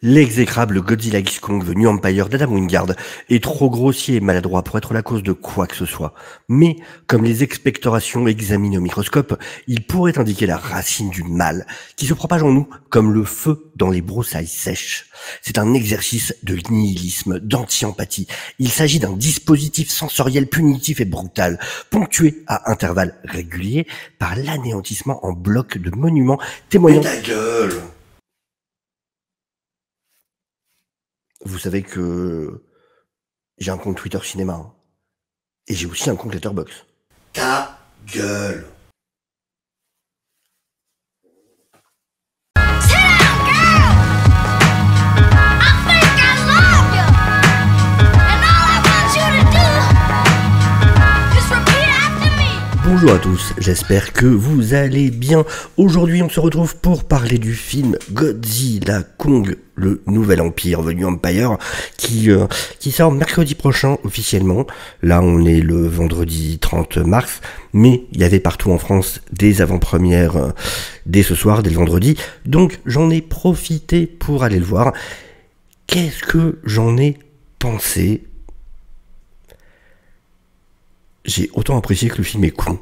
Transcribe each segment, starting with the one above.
L'exécrable Godzilla X Kong venu Empire d'Adam Wingard est trop grossier et maladroit pour être la cause de quoi que ce soit. Mais, comme les expectorations examinées au microscope, il pourrait indiquer la racine du mal qui se propage en nous comme le feu dans les broussailles sèches. C'est un exercice de nihilisme, d'anti-empathie. Il s'agit d'un dispositif sensoriel punitif et brutal, ponctué à intervalles réguliers par l'anéantissement en bloc de monuments témoignant... Mais ta gueule! Vous savez que j'ai un compte Twitter cinéma, hein. Et j'ai aussi un compte Letterboxd. Ta gueule! Bonjour à tous, j'espère que vous allez bien. Aujourd'hui on se retrouve pour parler du film Godzilla Kong, le nouvel empire venu Empire, qui sort mercredi prochain officiellement. Là on est le vendredi 30 mars, mais il y avait partout en France des avant-premières dès ce soir, dès le vendredi. Donc j'en ai profité pour aller le voir. Qu'est-ce que j'en ai pensé ? J'ai autant apprécié que le film est con.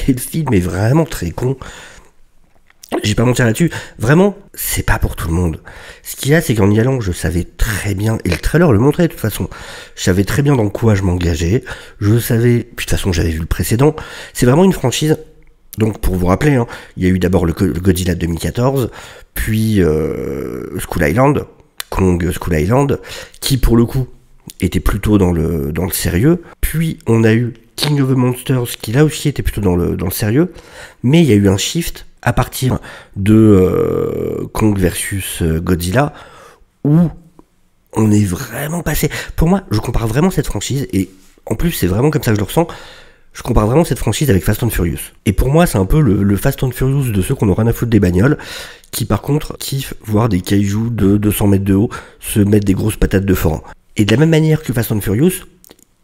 Et le film est vraiment très con. J'ai pas mentir là-dessus. Vraiment, c'est pas pour tout le monde. Ce qu'il y a, c'est qu'en y allant, je savais très bien, et le trailer le montrait de toute façon, je savais très bien dans quoi je m'engageais. Je savais, puis de toute façon, j'avais vu le précédent. C'est vraiment une franchise. Donc, pour vous rappeler, hein, il y a eu d'abord le Godzilla de 2014, puis Skull Island, Kong Skull Island, qui pour le coup était plutôt dans le sérieux. Puis on a eu King of the Monsters qui là aussi était plutôt dans le sérieux, mais il y a eu un shift à partir de Kong versus Godzilla où on est vraiment passé. Pour moi, je compare vraiment cette franchise, et en plus c'est vraiment comme ça que je le ressens, je compare vraiment cette franchise avec Fast and Furious. Et pour moi c'est un peu le Fast and Furious de ceux qu'on aura rien à foutre des bagnoles, qui par contre kiffent voir des kaijus de 200 mètres de haut se mettre des grosses patates de forain. Et de la même manière que Fast and Furious,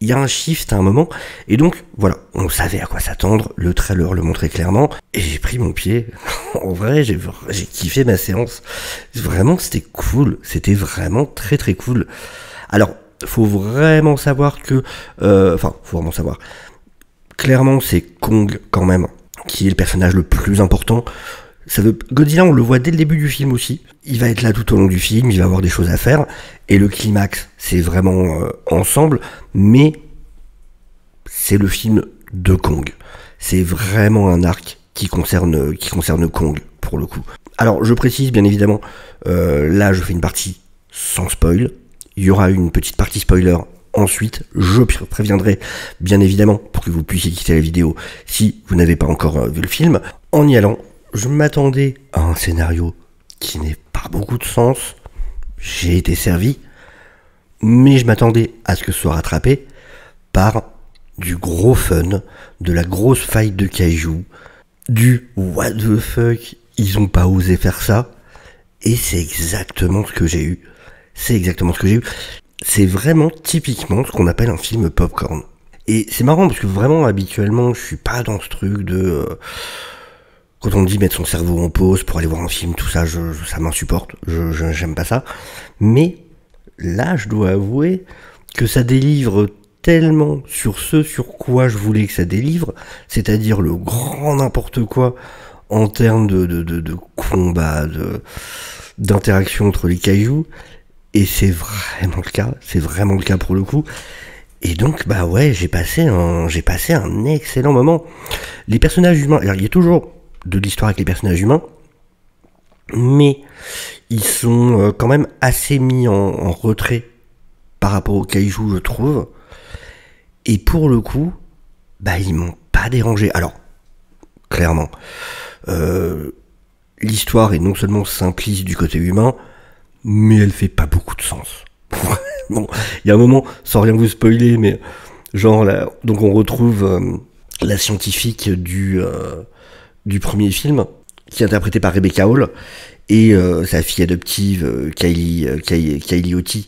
il y a un shift à un moment, et donc voilà, on savait à quoi s'attendre, le trailer le montrait clairement, et j'ai pris mon pied. En vrai, j'ai kiffé ma séance. Vraiment, c'était cool, c'était vraiment très très cool. Alors, faut vraiment savoir que, faut vraiment savoir, clairement c'est Kong quand même, qui est le personnage le plus important. Godzilla, on le voit dès le début du film aussi. Il va être là tout au long du film, il va avoir des choses à faire. Et le climax, c'est vraiment ensemble. Mais c'est le film de Kong. C'est vraiment un arc qui concerne Kong, pour le coup. Alors, je précise, bien évidemment, là, je fais une partie sans spoil. Il y aura une petite partie spoiler ensuite. Je préviendrai, bien évidemment, pour que vous puissiez quitter la vidéo si vous n'avez pas encore vu le film. En y allant, je m'attendais à un scénario qui n'ait pas beaucoup de sens. J'ai été servi. Mais je m'attendais à ce que ce soit rattrapé par du gros fun, de la grosse fight de kaiju, du what the fuck, ils ont pas osé faire ça. Et c'est exactement ce que j'ai eu. C'est vraiment typiquement ce qu'on appelle un film popcorn. Et c'est marrant parce que vraiment habituellement je suis pas dans ce truc de... Quand on me dit mettre son cerveau en pause pour aller voir un film, tout ça, ça m'insupporte, j'aime pas ça. Mais là, je dois avouer que ça délivre tellement sur ce sur quoi je voulais que ça délivre, c'est-à-dire le grand n'importe quoi en termes de combat, d'interaction entre les kaijus, et c'est vraiment le cas pour le coup. Et donc, bah ouais, j'ai passé un excellent moment. Les personnages humains, alors il y a toujours de l'histoire avec les personnages humains, mais ils sont quand même assez mis en retrait par rapport aux kaijus, je trouve. Et pour le coup, bah ils m'ont pas dérangé. Alors, clairement, l'histoire est non seulement simpliste du côté humain, mais elle fait pas beaucoup de sens. Bon, il y a un moment, sans rien vous spoiler, mais genre là, donc on retrouve la scientifique du premier film, qui est interprétée par Rebecca Hall, et sa fille adoptive, Kylie Haughey,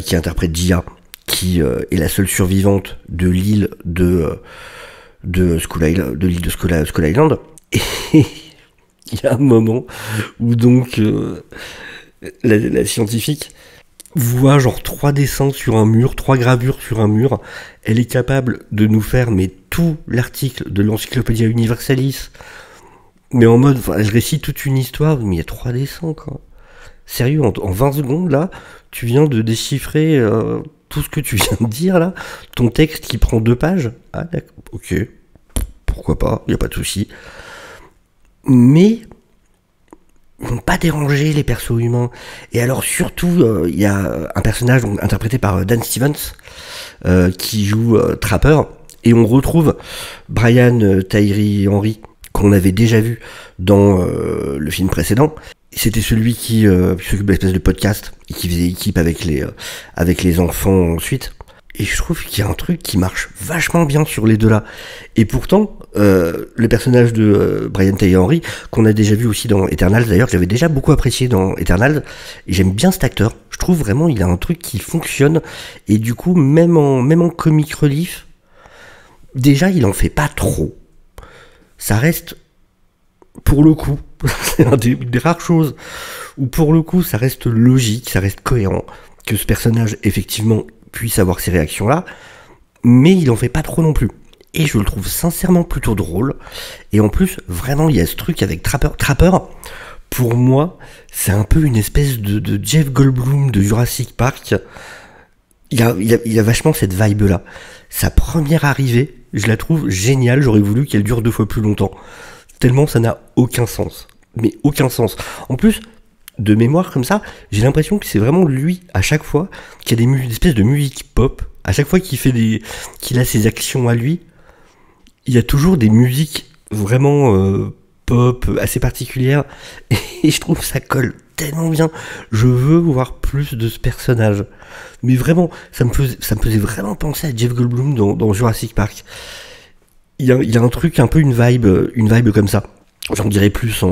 qui interprète Jia, qui est la seule survivante de l'île de Skull Island. Et il y a un moment où donc la scientifique voit genre 3 dessins sur un mur, 3 gravures sur un mur. Elle est capable de nous faire mais tout l'article de l'Encyclopédia Universalis. Mais en mode, enfin, elle récite toute une histoire, mais il y a 3 dessins quoi. Sérieux, en 20 secondes là, tu viens de déchiffrer tout ce que tu viens de dire là. Ton texte qui prend 2 pages. Ah d'accord, ok. Pourquoi pas, y a pas de souci. Mais ils n'ont pas dérangé les persos humains. Et alors surtout, il y a un personnage interprété par Dan Stevens qui joue Trapper. Et on retrouve Brian Tyree Henry qu'on avait déjà vu dans le film précédent. C'était celui qui s'occupe de l'espèce de podcast et qui faisait équipe avec les enfants ensuite. Et je trouve qu'il y a un truc qui marche vachement bien sur les deux là. Et pourtant, le personnage de Brian Tyree Henry, qu'on a déjà vu aussi dans Eternals, d'ailleurs, j'avais déjà beaucoup apprécié dans Eternals, et j'aime bien cet acteur. Je trouve vraiment il a un truc qui fonctionne, et du coup, même en comic relief, déjà, il en fait pas trop. Ça reste, pour le coup, c'est une des rares choses où pour le coup, ça reste logique, ça reste cohérent, que ce personnage, effectivement, puisse avoir ces réactions-là, mais il en fait pas trop non plus. Et je le trouve sincèrement plutôt drôle. Et en plus, vraiment, il y a ce truc avec Trapper. Trapper, pour moi, c'est un peu une espèce de Jeff Goldblum de Jurassic Park. Il y a vachement cette vibe-là. Sa première arrivée, je la trouve géniale. J'aurais voulu qu'elle dure 2 fois plus longtemps. Tellement ça n'a aucun sens. Mais aucun sens. En plus, de mémoire comme ça, j'ai l'impression que c'est vraiment lui, à chaque fois, qu'il y a des espèces de musique pop. À chaque fois qu'il a ses actions à lui, il y a toujours des musiques vraiment pop, assez particulières. Et je trouve que ça colle tellement bien. Je veux voir plus de ce personnage. Mais vraiment, ça me faisait vraiment penser à Jeff Goldblum dans Jurassic Park. Il y a un truc, un peu une vibe comme ça. J'en dirai plus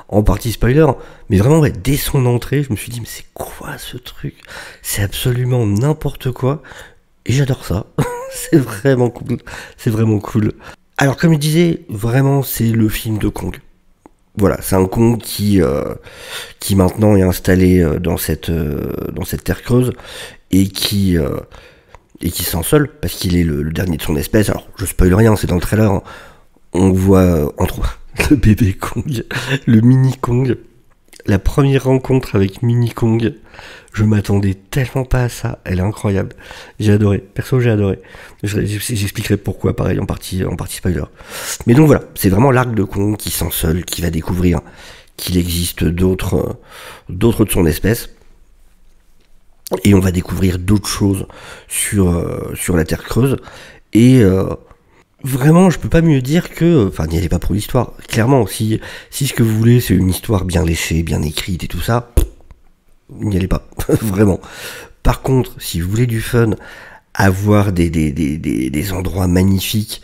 en partie spoiler, mais vraiment ouais, dès son entrée, je me suis dit mais c'est quoi ce truc? C'est absolument n'importe quoi, et j'adore ça. C'est vraiment cool, c'est vraiment cool. Alors comme je disais, vraiment c'est le film de Kong. Voilà, c'est un Kong qui maintenant est installé dans cette terre creuse et qui se sent seul parce qu'il est le dernier de son espèce. Alors je spoil rien, c'est dans le trailer. Hein. On voit entre autres le bébé Kong, le mini Kong, la première rencontre avec mini Kong. Je m'attendais tellement pas à ça, elle est incroyable. J'ai adoré, perso j'ai adoré. J'expliquerai pourquoi, pareil, en partie spoiler. Mais donc voilà, c'est vraiment l'arc de Kong qui sent seul, qui va découvrir qu'il existe d'autres de son espèce. Et on va découvrir d'autres choses sur la Terre creuse. Et vraiment, je peux pas mieux dire que... Enfin, n'y allez pas pour l'histoire. Clairement, si ce que vous voulez, c'est une histoire bien léchée, bien écrite et tout ça, n'y allez pas. Vraiment. Par contre, si vous voulez du fun, avoir des endroits magnifiques,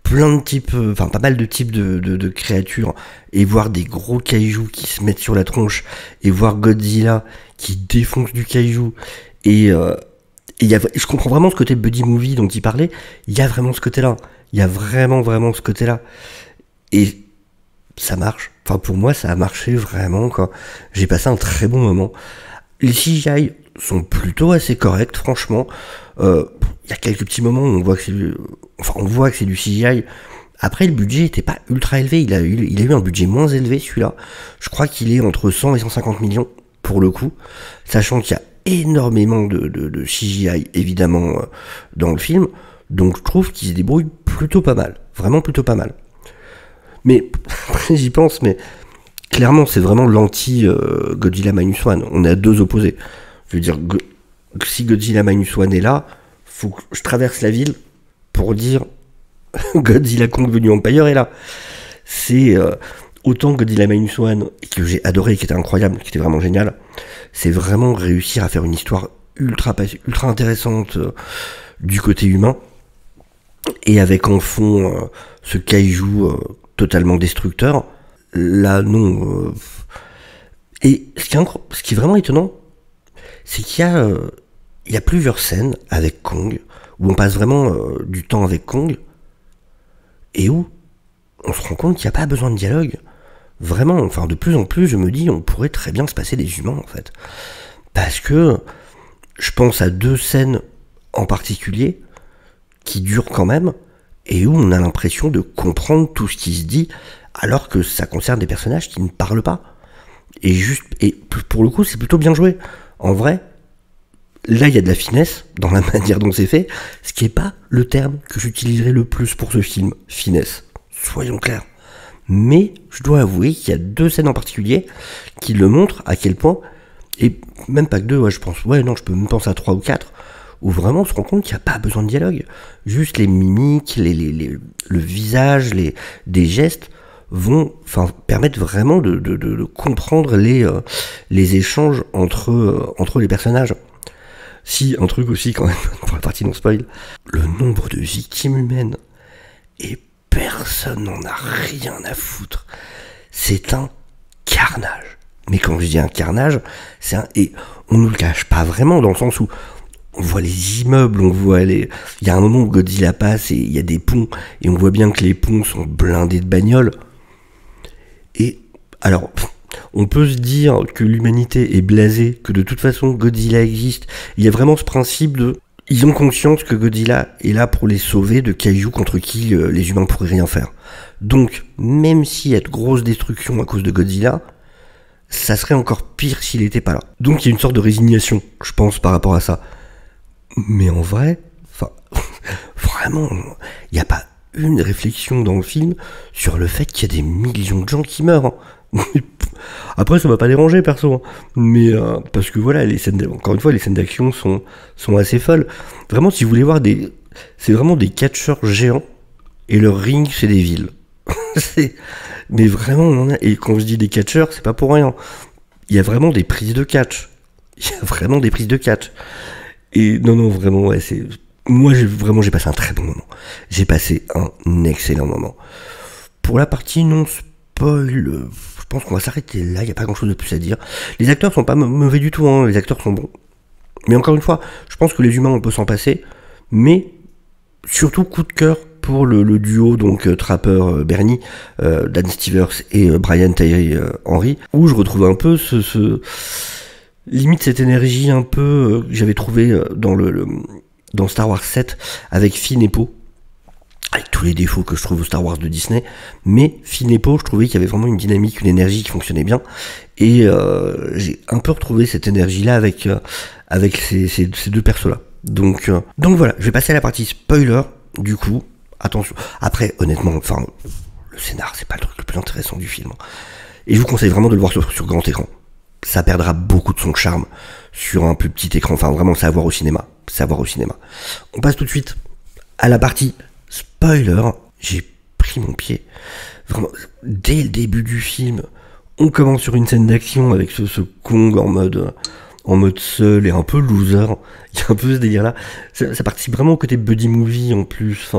plein de types, enfin pas mal de types de créatures, et voir des gros kaijus qui se mettent sur la tronche, et voir Godzilla qui défonce du kaiju, et je comprends vraiment ce côté buddy movie dont il parlait, il y a vraiment ce côté-là, il y a vraiment ce côté-là, et ça marche, enfin pour moi ça a marché vraiment, quoi. J'ai passé un très bon moment. Les CGI sont plutôt assez corrects, franchement. Il y a quelques petits moments où on voit que c'est du CGI. Après, le budget était pas ultra élevé. Il a eu un budget moins élevé, celui-là. Je crois qu'il est entre 100 et 150 millions, pour le coup. Sachant qu'il y a énormément de CGI, évidemment, dans le film. Donc, je trouve qu'il se débrouille plutôt pas mal. Vraiment plutôt pas mal. Mais, après, j'y pense, mais clairement, c'est vraiment l'anti-Godzilla Minus One. On est à deux opposés. Je veux dire, si Godzilla Minus One est là, faut que je traverse la ville pour dire Godzilla Kong Venu Empire est là. C'est autant Godzilla Minus One, que j'ai adoré, qui était incroyable, qui était vraiment génial. C'est vraiment réussir à faire une histoire ultra intéressante du côté humain, et avec en fond ce kaiju totalement destructeur. Là, non. Et ce qui est vraiment étonnant, c'est qu'il y a plusieurs scènes avec Kong, où on passe vraiment du temps avec Kong, et où on se rend compte qu'il n'y a pas besoin de dialogue. Vraiment, enfin de plus en plus, je me dis, on pourrait très bien se passer des humains en fait. Parce que je pense à 2 scènes en particulier qui durent quand même et où on a l'impression de comprendre tout ce qui se dit alors que ça concerne des personnages qui ne parlent pas. Et pour le coup, c'est plutôt bien joué. En vrai, là, il y a de la finesse dans la manière dont c'est fait, ce qui n'est pas le terme que j'utiliserai le plus pour ce film, finesse. Soyons clairs. Mais je dois avouer qu'il y a 2 scènes en particulier qui le montrent à quel point, et même pas que 2, je peux même penser à 3 ou 4, où vraiment on se rend compte qu'il n'y a pas besoin de dialogue. Juste les mimiques, le visage, des gestes vont permettre vraiment de comprendre les échanges entre les personnages. Si, un truc aussi quand même, pour la partie non spoil, le nombre de victimes humaines, et personne n'en a rien à foutre. C'est un carnage. Mais quand je dis un carnage, et on ne le cache pas vraiment, dans le sens où on voit les immeubles, il y a un moment où Godzilla passe et il y a des ponts, et on voit bien que les ponts sont blindés de bagnoles. Et alors, on peut se dire que l'humanité est blasée, que de toute façon Godzilla existe. Il y a vraiment ce principe de... Ils ont conscience que Godzilla est là pour les sauver de cailloux contre qui les humains pourraient rien faire. Donc, même s'il y a de grosses destructions à cause de Godzilla, ça serait encore pire s'il n'était pas là. Donc il y a une sorte de résignation, je pense, par rapport à ça. Mais en vrai, vraiment, il n'y a pas une réflexion dans le film sur le fait qu'il y a des millions de gens qui meurent. Après, ça m'a pas dérangé, perso. Mais, parce que voilà, encore une fois, les scènes d'action sont assez folles. Vraiment, si vous voulez voir c'est vraiment des catcheurs géants, et leur ring, c'est des villes. Mais vraiment, on en a, et quand je dis des catcheurs, c'est pas pour rien. Il y a vraiment des prises de catch. Et non, vraiment, ouais, moi, j'ai passé un très bon moment. J'ai passé un excellent moment. Pour la partie non spoil, je pense qu'on va s'arrêter là, il n'y a pas grand chose de plus à dire. Les acteurs sont pas mauvais du tout, les acteurs sont bons. Mais encore une fois, je pense que les humains, on peut s'en passer. Mais, surtout, coup de cœur pour le duo, donc Trapper Bernie, Dan Stevers et Brian Tyree Henry, où je retrouve un peu limite cette énergie un peu que j'avais trouvé dans Star Wars 7 avec Finn et Poe, avec tous les défauts que je trouve au Star Wars de Disney, mais Finn et Poe, je trouvais qu'il y avait vraiment une dynamique, une énergie qui fonctionnait bien, et j'ai un peu retrouvé cette énergie-là avec ces 2 persos-là. Donc voilà, je vais passer à la partie spoiler, du coup, attention. Après, honnêtement, le scénar, c'est pas le truc le plus intéressant du film. Et je vous conseille vraiment de le voir sur grand écran. Ça perdra beaucoup de son charme sur un plus petit écran. Vraiment, c'est à voir au cinéma. On passe tout de suite à la partie spoiler. J'ai pris mon pied. Vraiment, dès le début du film, on commence sur une scène d'action avec ce Kong en mode seul et un peu loser. Il y a un peu ce délire-là. Ça participe vraiment au côté buddy movie en plus,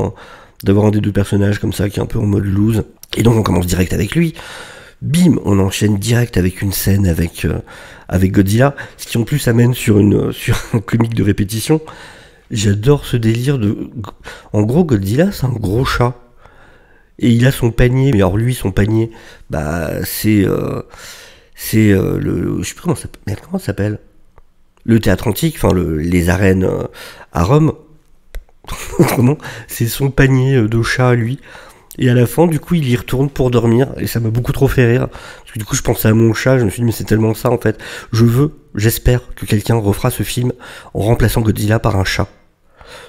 d'avoir un des 2 personnages comme ça qui est un peu en mode lose. Et donc on commence direct avec lui. Bim, on enchaîne direct avec une scène avec Godzilla, ce qui en plus amène sur un comique de répétition. J'adore ce délire en gros, Godzilla, c'est un gros chat. Et il a son panier, mais alors lui, son panier, c'est je sais plus comment ça s'appelle. Le théâtre antique, les arènes à Rome. Autrement, c'est son panier de chat, lui. Et à la fin, du coup, il y retourne pour dormir, et ça m'a beaucoup trop fait rire. Parce que du coup, je pensais à mon chat, je me suis dit, mais c'est tellement ça, en fait. J'espère que quelqu'un refera ce film en remplaçant Godzilla par un chat.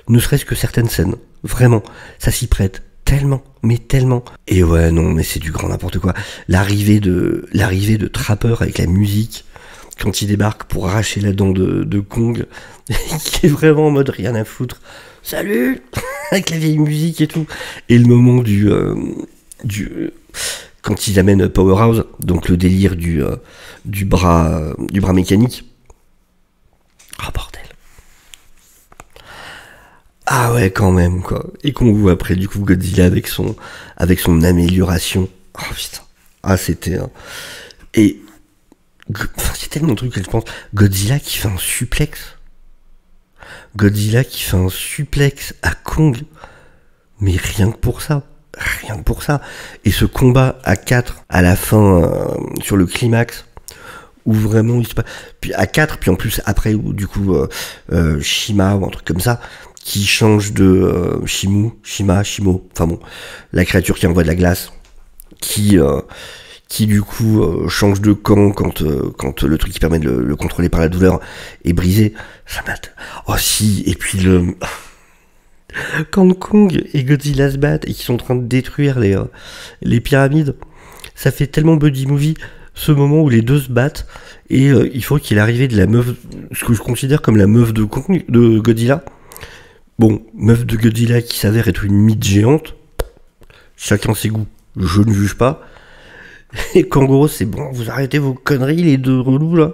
Ne serait-ce que certaines scènes. Vraiment, ça s'y prête. Tellement, mais tellement. Et ouais, non, mais c'est du grand n'importe quoi. L'arrivée de Trapper avec la musique, quand il débarque pour arracher la dent de Kong, qui est vraiment en mode rien à foutre. Salut avec la vieille musique et tout. Et le moment quand ils amènent Powerhouse, donc le délire du bras mécanique. Ah, bordel. Ah ouais, quand même, quoi. Et qu'on voit après, du coup, Godzilla avec son amélioration. Oh putain. Ah, c'était... Et... c'est tellement de trucs que je pense. Godzilla qui fait un suplex à Kong. Mais rien que pour ça. rien que pour ça. Et ce combat à 4 à la fin, sur le climax, où vraiment il se passe... Puis à 4, puis en plus après, où du coup, Shima ou un truc comme ça, qui change de Shimo, enfin bon, la créature qui envoie de la glace, qui du coup change de camp quand le truc qui permet de le contrôler par la douleur est brisé. Ça m'a... Oh si, et puis quand Kong et Godzilla se battent et qu'ils sont en train de détruire les pyramides, ça fait tellement buddy movie, ce moment où les deux se battent, et il faut qu'il y ait l'arrivée de la meuf, ce que je considère comme la meuf de Godzilla. Bon, meuf de Godzilla qui s'avère être une mythe géante, chacun ses goûts, je ne juge pas. Et Kangoro, c'est bon, vous arrêtez vos conneries, les deux relous là.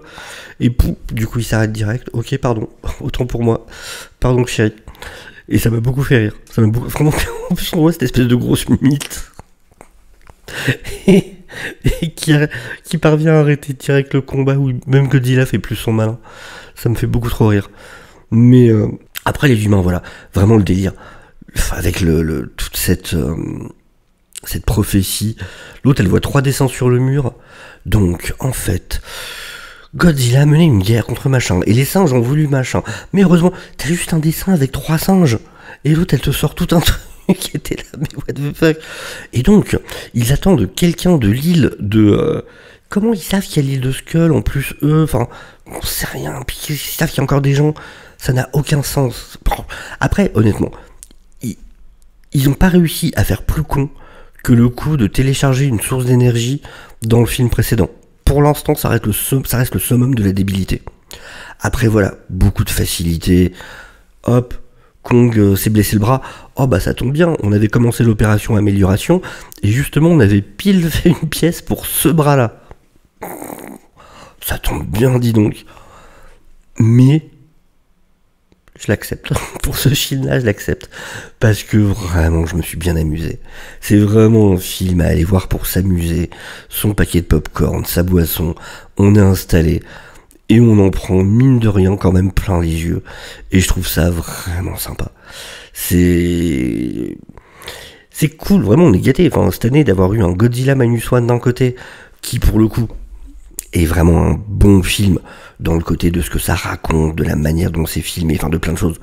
Et pouf, du coup il s'arrête direct. Ok, pardon, autant pour moi. Pardon chérie. Et ça m'a beaucoup fait rire. Ça m'a beaucoup... Vraiment, en plus on voit cette espèce de grosse mythe. Et qui parvient à arrêter direct le combat où même Godzilla fait plus son malin. Ça me fait beaucoup trop rire. Mais après les humains, voilà, vraiment le délire. Avec toute cette prophétie. L'autre, elle voit 3 dessins sur le mur. Donc, en fait, Godzilla a mené une guerre contre machin. Et les singes ont voulu machin. Mais heureusement, t'as juste un dessin avec 3 singes. Et l'autre, elle te sort tout un truc qui était là. Mais what the fuck. Et donc, ils attendent quelqu'un de l'île de... Comment ils savent qu'il y a l'île de Skull en plus, eux? Enfin, on sait rien. Puis ils savent qu'il y a encore des gens. Ça n'a aucun sens. Après, honnêtement, ils n'ont pas réussi à faire plus con que le coup de télécharger une source d'énergie dans le film précédent. Pour l'instant, ça reste le summum de la débilité. Après, voilà, beaucoup de facilité. Hop, Kong s'est blessé le bras. Oh bah ça tombe bien, on avait commencé l'opération amélioration, et justement on avait pile fait une pièce pour ce bras-là. Ça tombe bien, dis donc. Mais... je l'accepte. Pour ce film-là, je l'accepte. Parce que vraiment, je me suis bien amusé. C'est vraiment un film à aller voir pour s'amuser. Son paquet de popcorn, sa boisson, on est installé. Et on en prend, mine de rien, quand même plein les yeux. Et je trouve ça vraiment sympa. C'est cool, vraiment, on est gâtés. Enfin, cette année, d'avoir eu un Godzilla Minus One d'un côté, qui, pour le coup, est vraiment un bon film dans le côté de ce que ça raconte, de la manière dont c'est filmé, enfin de plein de choses.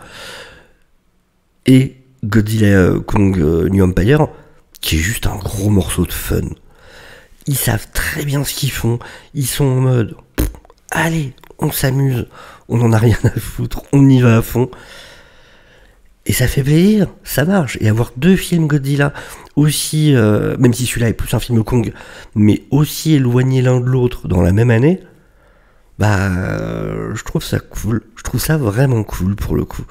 Et Godzilla Kong New Empire, qui est juste un gros morceau de fun. Ils savent très bien ce qu'ils font, ils sont en mode allez, on s'amuse, on en a rien à foutre, on y va à fond. Et ça fait plaisir, ça marche. Et avoir 2 films Godzilla aussi, même si celui-là est plus un film Kong, mais aussi éloignés l'un de l'autre dans la même année, bah, je trouve ça cool. Je trouve ça vraiment cool pour le coup.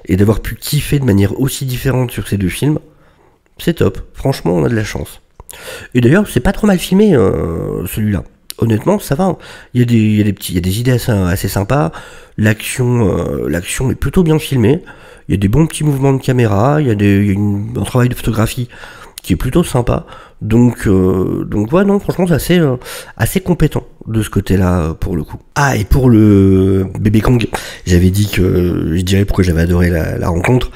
Et d'avoir pu kiffer de manière aussi différente sur ces 2 films, c'est top. Franchement, on a de la chance. Et d'ailleurs, c'est pas trop mal filmé, celui-là. Honnêtement, ça va. Il y a des idées assez sympas. L'action est plutôt bien filmée. Il y a des bons petits mouvements de caméra. Il y a un travail de photographie qui est plutôt sympa. Donc ouais, non, franchement, c'est assez compétent de ce côté-là, pour le coup. Ah, et pour le bébé Kong, j'avais dit que je dirais pourquoi j'avais adoré la rencontre.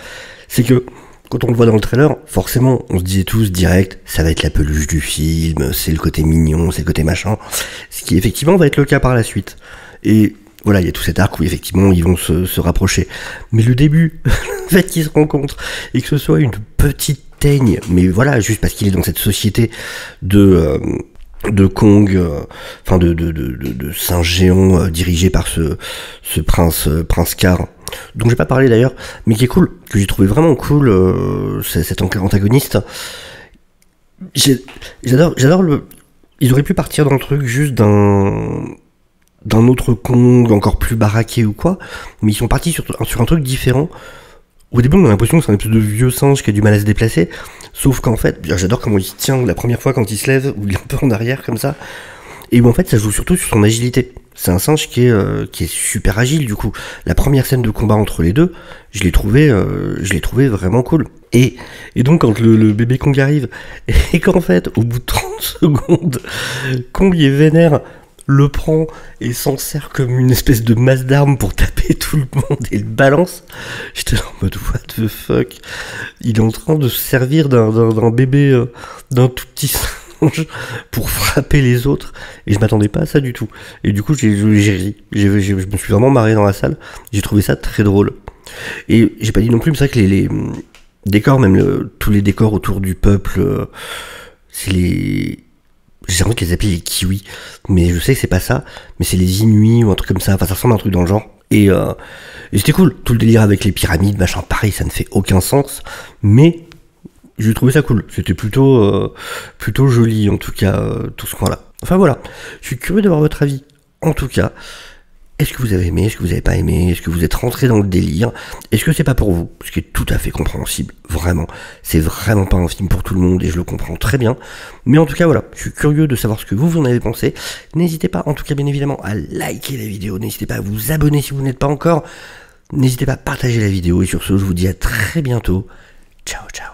C'est que quand on le voit dans le trailer, forcément, on se disait tous direct, ça va être la peluche du film, c'est le côté mignon, c'est le côté machin. Ce qui effectivement va être le cas par la suite. Et voilà, il y a tout cet arc où effectivement ils vont se rapprocher. Mais le début, le fait qu'ils se rencontrent et que ce soit une petite teigne, mais voilà, juste parce qu'il est dans cette société de Kong, enfin de singe géant dirigé par ce prince Car, dont j'ai pas parlé d'ailleurs, mais qui est cool, que j'ai trouvé vraiment cool, cet antagoniste. J'adore le... Ils auraient pu partir dans le truc juste d'un autre Kong encore plus baraqué ou quoi, mais ils sont partis sur un truc différent. Au début, on a l'impression que c'est un espèce de vieux singe qui a du mal à se déplacer, sauf qu'en fait, j'adore comment il se tient la première fois quand il se lève, où il est un peu en arrière comme ça, et où en fait, ça joue surtout sur son agilité. C'est un singe qui est super agile, du coup. La première scène de combat entre les deux, je l'ai trouvé vraiment cool. Et donc, quand le bébé Kong arrive, et qu'en fait, au bout de 30 secondes, Kong est vénère le prend et s'en sert comme une espèce de masse d'armes pour taper tout le monde et le balance. J'étais en mode what the fuck. Il est en train de se servir d'un bébé, d'un tout petit singe pour frapper les autres. Et je m'attendais pas à ça du tout. Et du coup j'ai ri. Je me suis vraiment marré dans la salle. J'ai trouvé ça très drôle. Et j'ai pas dit non plus, mais c'est vrai que les décors, même tous les décors autour du peuple, c'est les... J'ai envie de les appeler les kiwis, mais je sais que c'est pas ça, mais c'est les Inuits ou un truc comme ça, enfin ça ressemble à un truc dans le genre. Et c'était cool, tout le délire avec les pyramides, machin, pareil, ça ne fait aucun sens, mais j'ai trouvé ça cool, c'était plutôt joli en tout cas, tout ce coin-là. Enfin voilà, je suis curieux d'avoir votre avis, en tout cas. Est-ce que vous avez aimé? Est-ce que vous n'avez pas aimé? Est-ce que vous êtes rentré dans le délire? Est-ce que c'est pas pour vous? Ce qui est tout à fait compréhensible, vraiment. C'est vraiment pas un film pour tout le monde et je le comprends très bien. Mais en tout cas, voilà, je suis curieux de savoir ce que vous en avez pensé. N'hésitez pas, en tout cas, bien évidemment, à liker la vidéo. N'hésitez pas à vous abonner si vous n'êtes pas encore. N'hésitez pas à partager la vidéo. Et sur ce, je vous dis à très bientôt. Ciao, ciao.